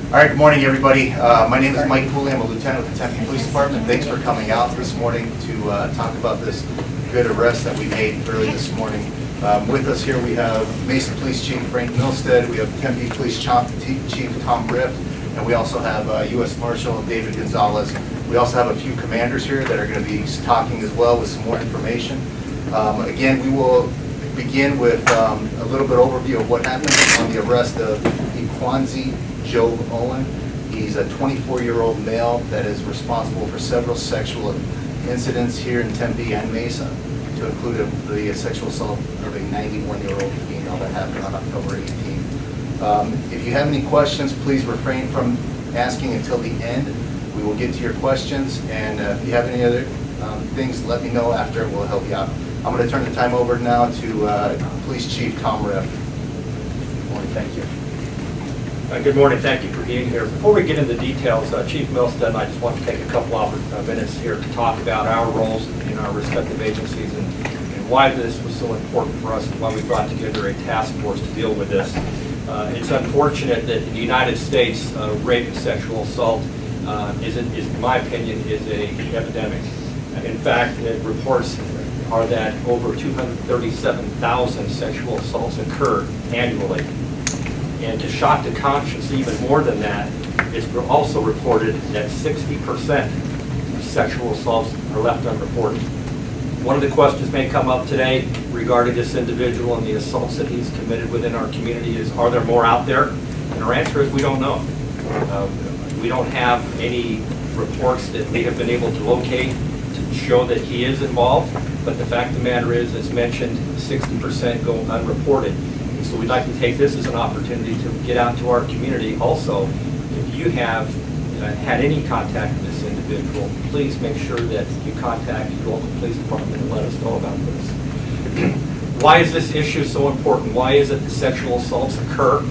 All right, good morning, everybody. My name is Mike Pooley. I'm a lieutenant with the Tempe Police Department. Thanks for coming out this morning to talk about this good arrest that we made early this morning. With us here we have Mesa Police Chief Frank Milstead, we have Tempe Police Chief Tom Riff, and we also have U.S. Marshal David Gonzalez. We also have a few commanders here that are going to be talking as well with some more information. Again, we will begin with a little bit overview of what happened on the arrest of Ekwunze Job Owen. He's a 24-year-old male that is responsible for several sexual incidents here in Tempe and Mesa, to include the sexual assault of a 91-year-old female that happened on October 18th. If you have any questions, please refrain from asking until the end. We will get to your questions, and if you have any other things, let me know after, and we'll help you out. I'm going to turn the time over now to Police Chief Tom Riff. Good morning, thank you. Good morning, thank you for being here. Before we get into details, Chief Milstead and I just want to take a couple of minutes here to talk about our roles in our respective agencies and why this was so important for us and why we brought together a task force to deal with this. It's unfortunate that in the United States, rape and sexual assault in my opinion, is an epidemic. In fact, reports are that over 237,000 sexual assaults occur annually. And to shock the conscience, even more than that, it's also reported that 60% of sexual assaults are left unreported. One of the questions may come up today regarding this individual and the assaults that he's committed within our community is, are there more out there? And our answer is we don't know. We don't have any reports that we have been able to locate to show that he is involved, but the fact of the matter is, as mentioned, 60% go unreported. So we'd like to take this as an opportunity to get out to our community. Also, if you have had any contact with this individual, please make sure that you contact your local police department and let us know about this. Why is this issue so important? Why is it that sexual assaults occur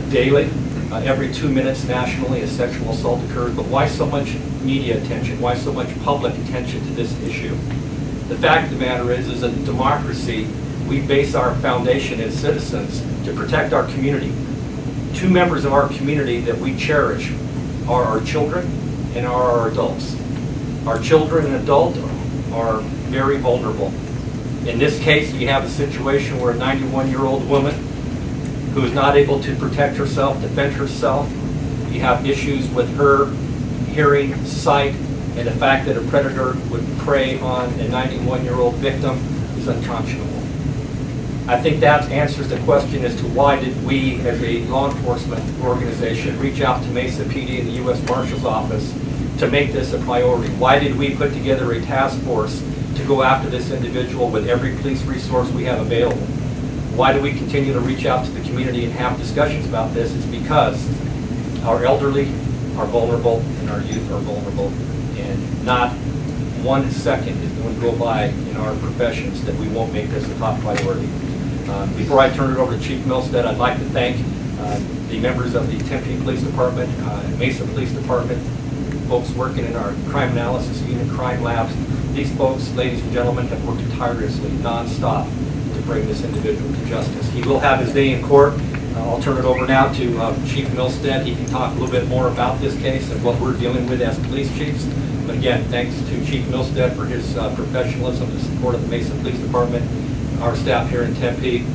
daily? Every 2 minutes nationally a sexual assault occurs, but why so much media attention? Why so much public attention to this issue? The fact of the matter is in democracy, we base our foundation as citizens to protect our community. Two members of our community that we cherish are our children and are our adults. Our children and adults are very vulnerable. In this case, you have a situation where a 91-year-old woman who is not able to protect herself, defend herself. You have issues with her hearing, sight, and the fact that a predator would prey on a 91-year-old victim is unconscionable. I think that answers the question as to why did we, as a law enforcement organization, reach out to Mesa PD and the U.S. Marshal's Office to make this a priority. Why did we put together a task force to go after this individual with every police resource we have available? Why do we continue to reach out to the community and have discussions about this? It's because our elderly are vulnerable and our youth are vulnerable, and not 1 second is going to go by in our professions that we won't make this a top priority. Before I turn it over to Chief Milstead, I'd like to thank the members of the Tempe Police Department, Mesa Police Department, folks working in our crime analysis unit, crime labs. These folks, ladies and gentlemen, have worked tirelessly, non-stop, to bring this individual to justice. He will have his day in court. I'll turn it over now to Chief Milstead. He can talk a little bit more about this case and what we're dealing with as police chiefs. But again, thanks to Chief Milstead for his professionalism and support of the Mesa Police Department, our staff here in Tempe,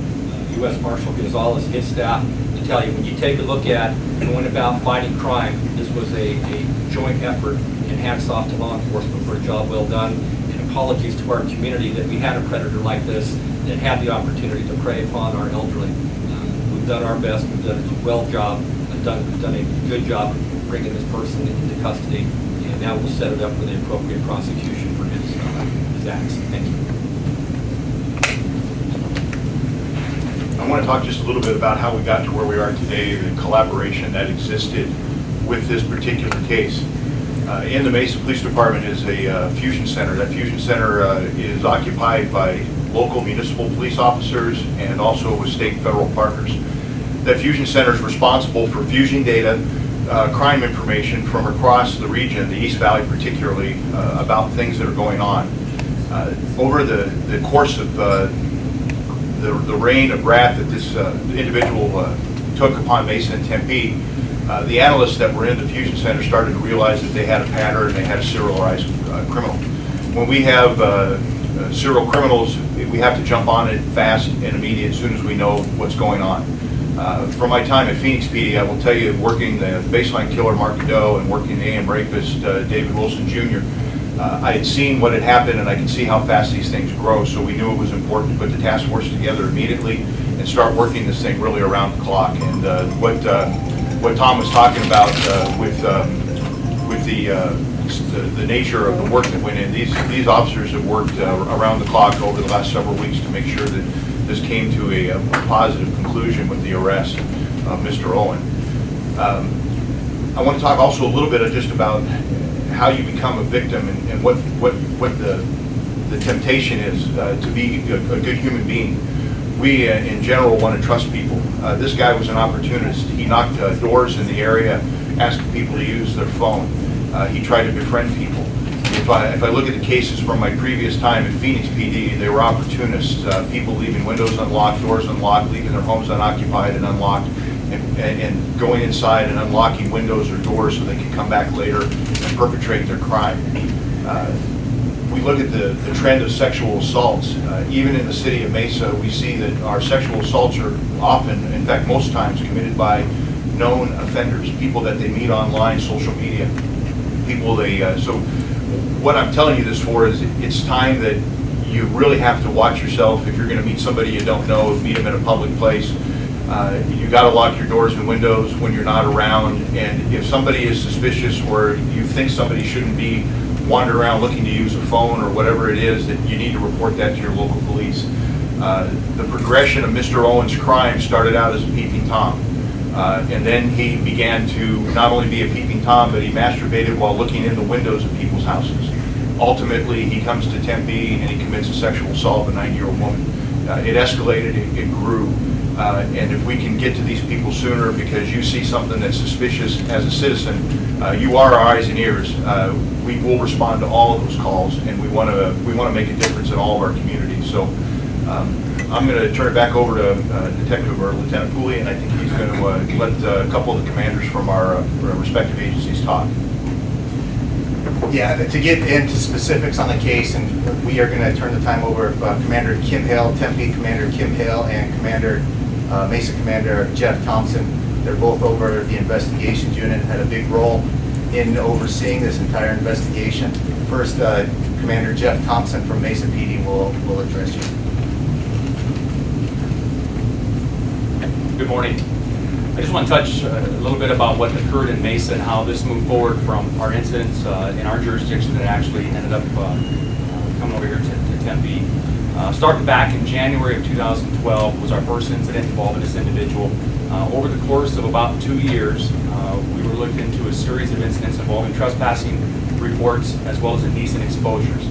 U.S. Marshal Gonzalez, his staff, to tell you, when you take a look at going about fighting crime, this was a joint effort, and hats off to law enforcement for a job well done, and apologies to our community that we had a predator like this that had the opportunity to prey upon our elderly. We've done our best, we've done a we've done a good job bringing this person into custody, and now we'll set it up for the appropriate prosecution for his acts. Thank you. I want to talk just a little bit about how we got to where we are today, the collaboration that existed with this particular case. In the Mesa Police Department is a fusion center. That fusion center is occupied by local municipal police officers and also with state and federal partners. That fusion center is responsible for fusing data, crime information from across the region, the East Valley particularly, about things that are going on. Over the course of the reign of wrath that this individual took upon Mesa and Tempe, The analysts that were in the fusion center started to realize that they had a pattern, they had a serialized criminal. When we have serial criminals, we have to jump on it fast and immediate as soon as we know what's going on. From my time at Phoenix PD, I will tell you, working the baseline killer Mark Doe and working the AM rapist David Wilson Jr., I had seen what had happened, and I could see how fast these things grow, so we knew it was important to put the task force together immediately and start working this thing really around the clock. And what Tom was talking about with the nature of the work that went in, these officers have worked around the clock over the last several weeks to make sure that this came to a positive conclusion with the arrest of Mr. Owen. I want to talk also a little bit just about how you become a victim and what the temptation is to be a good human being. We, in general, want to trust people. This guy was an opportunist. He knocked doors in the area, asking people to use their phone. He tried to befriend people. If I look at the cases from my previous time at Phoenix PD, they were opportunists. People leaving windows unlocked, doors unlocked, leaving their homes unoccupied and unlocked, and going inside and unlocking windows or doors so they can come back later and perpetrate their crime. We look at the trend of sexual assaults. Even in the city of Mesa, we see that our sexual assaults are often, in fact most times, committed by known offenders, people that they meet online, social media, people so what I'm telling you this for is it's time that you really have to watch yourself. If you're going to meet somebody you don't know, meet them in a public place, you got to lock your doors and windows when you're not around. And if somebody is suspicious or you think somebody shouldn't be wandering around looking to use a phone or whatever it is, that you need to report that to your local police. The progression of Mr. Owen's crime started out as a peeping Tom. And then he began to not only be a peeping Tom, but he masturbated while looking in the windows of people's houses. Ultimately, he comes to Tempe and he commits a sexual assault of a 9-year-old woman. It escalated, it grew. And if we can get to these people sooner, because you see something that's suspicious as a citizen, you are our eyes and ears. We will respond to all of those calls, and we want to make a difference in all of our communities. So I'm going to turn it back over to Detective or Lieutenant Pooley, and I think he's going to let a couple of the commanders from our respective agencies talk. Yeah, to get into specifics on the case, and we are going to turn the time over to Commander Kim Hale, Tempe Commander Kim Hale, and Mesa Commander Jeff Thompson. They're both over the investigations unit, had a big role in overseeing this entire investigation. First, Commander Jeff Thompson from Mesa PD will address you. Good morning. I just want to touch a little bit about what occurred in Mesa and how this moved forward from our incidents in our jurisdiction that actually ended up coming over here to Tempe. Starting back in January of 2012 was our first incident involving this individual. Over the course of about 2 years, we were looking into a series of incidents involving trespassing reports as well as indecent exposures.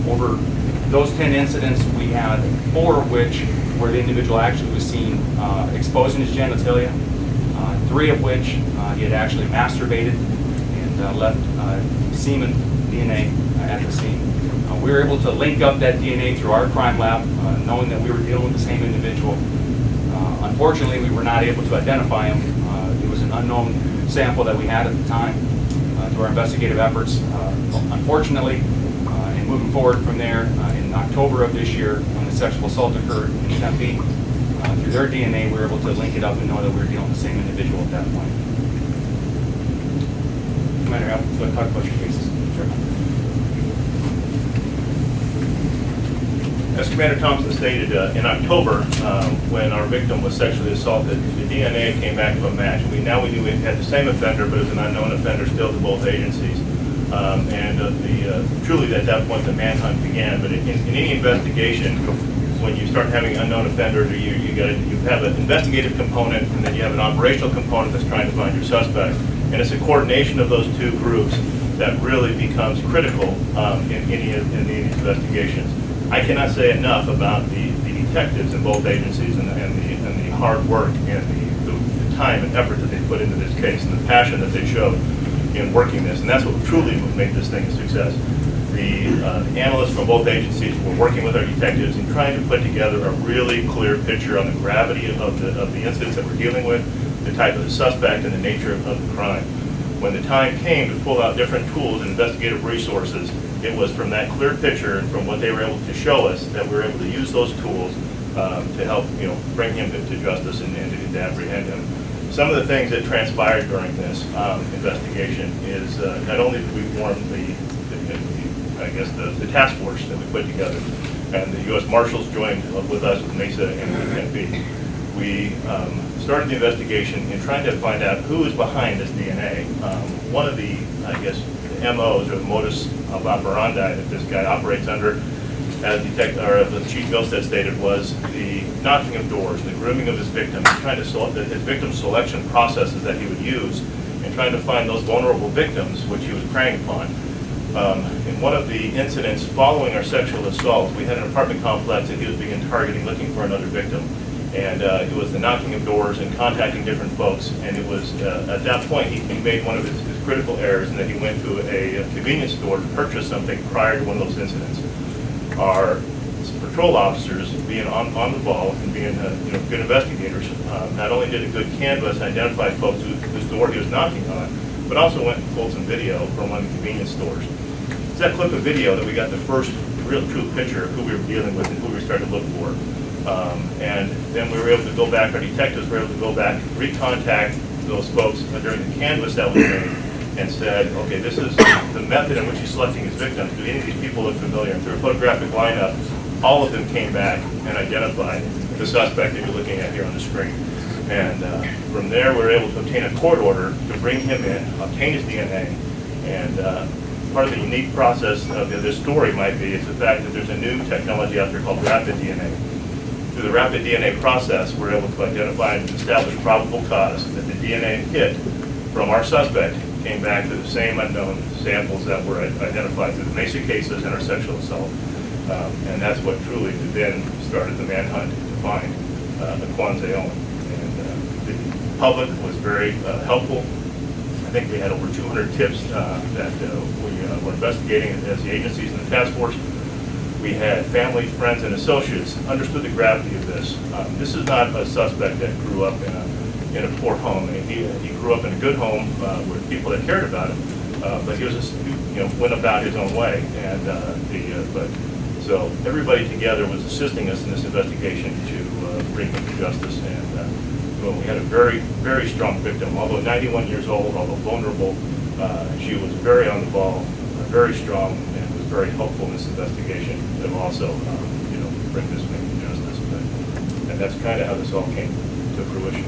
Over those 10 incidents, we had 4 of which where the individual actually was seen exposing his genitalia, 3 of which he had actually masturbated and left semen DNA at the scene. We were able to link up that DNA through our crime lab, knowing that we were dealing with the same individual. Unfortunately, we were not able to identify him. It was an unknown sample that we had at the time through our investigative efforts. Unfortunately, and moving forward from there, in October of this year, when the sexual assault occurred in Tempe, through their DNA, we were able to link it up and know that we were dealing with the same individual at that point. Commander, I'll let you talk about your cases. Sure. As Commander Thompson stated, in October, when our victim was sexually assaulted, the DNA came back to a match. We knew we had the same offender, but it was an unknown offender still to both agencies. Truly at that point the manhunt began. But in any investigation, when you start having unknown offenders, or you have an investigative component, and then you have an operational component that's trying to find your suspect. And it's a coordination of those 2 groups that really becomes critical in any of these investigations. I cannot say enough about the detectives in both agencies and the hard work and the time and effort that they put into this case and the passion that they showed in working this. And that's what truly would make this thing a success. The analysts from both agencies were working with our detectives and trying to put together a really clear picture on the gravity of the incidents that we're dealing with, the type of the suspect and the nature of the crime. When the time came to pull out different tools and investigative resources, it was from that clear picture and from what they were able to show us that we were able to use those tools to help, bring him to justice and to apprehend him. Some of the things that transpired during this investigation is not only did we form the task force that we put together, and the U.S. Marshals joined with us with Mesa and Tempe. We started the investigation in trying to find out who is behind this DNA. One of the, MOs or the modus operandi that this guy operates under, as the Chief Milstead stated, was the knocking of doors, the grooming of his victims, trying to his victim selection processes that he would use, and trying to find those vulnerable victims which he was preying upon. In one of the incidents following our sexual assault, we had an apartment complex that he was being targeting, looking for another victim. And it was the knocking of doors and contacting different folks. And it was at that point he made one of his critical errors, in that he went to a convenience store to purchase something prior to one of those incidents. Our patrol officers, being on the ball and being good investigators, not only did a good canvass and identified folks whose door he was knocking on, but also went and pulled some video from one of the convenience stores. It's that clip of video that we got the first real true picture of who we were dealing with and who we were starting to look for. And then we were able to go back, our detectives were able to go back, recontact those folks during the canvass that was made, and said, okay, this is the method in which he's selecting his victims. Do any of these people look familiar? And through a photographic lineup, all of them came back and identified the suspect that you're looking at here on the screen. And from there, we were able to obtain a court order to bring him in, obtain his DNA. And part of the unique process of this story might be is the fact that there's a new technology out there called rapid DNA. Through the rapid DNA process, we're able to identify and establish probable cause that the DNA hit from our suspect came back to the same unknown samples that were identified through the Mesa cases and our sexual assault. And that's what truly then started the manhunt to find Ekwunze Owen. And the public was very helpful. I think we had over 200 tips that we were investigating as the agencies in the task force. We had family, friends, and associates understood the gravity of this. This is not a suspect that grew up in a poor home. He grew up in a good home with people that cared about him, but he was just, went about his own way. And so everybody together was assisting us in this investigation to bring him to justice. And we had a very, very strong victim. Although 91 years old, although vulnerable, she was very on the ball, very strong, and was very helpful in this investigation to also, bring this man to justice. And that's kind of how this all came to fruition.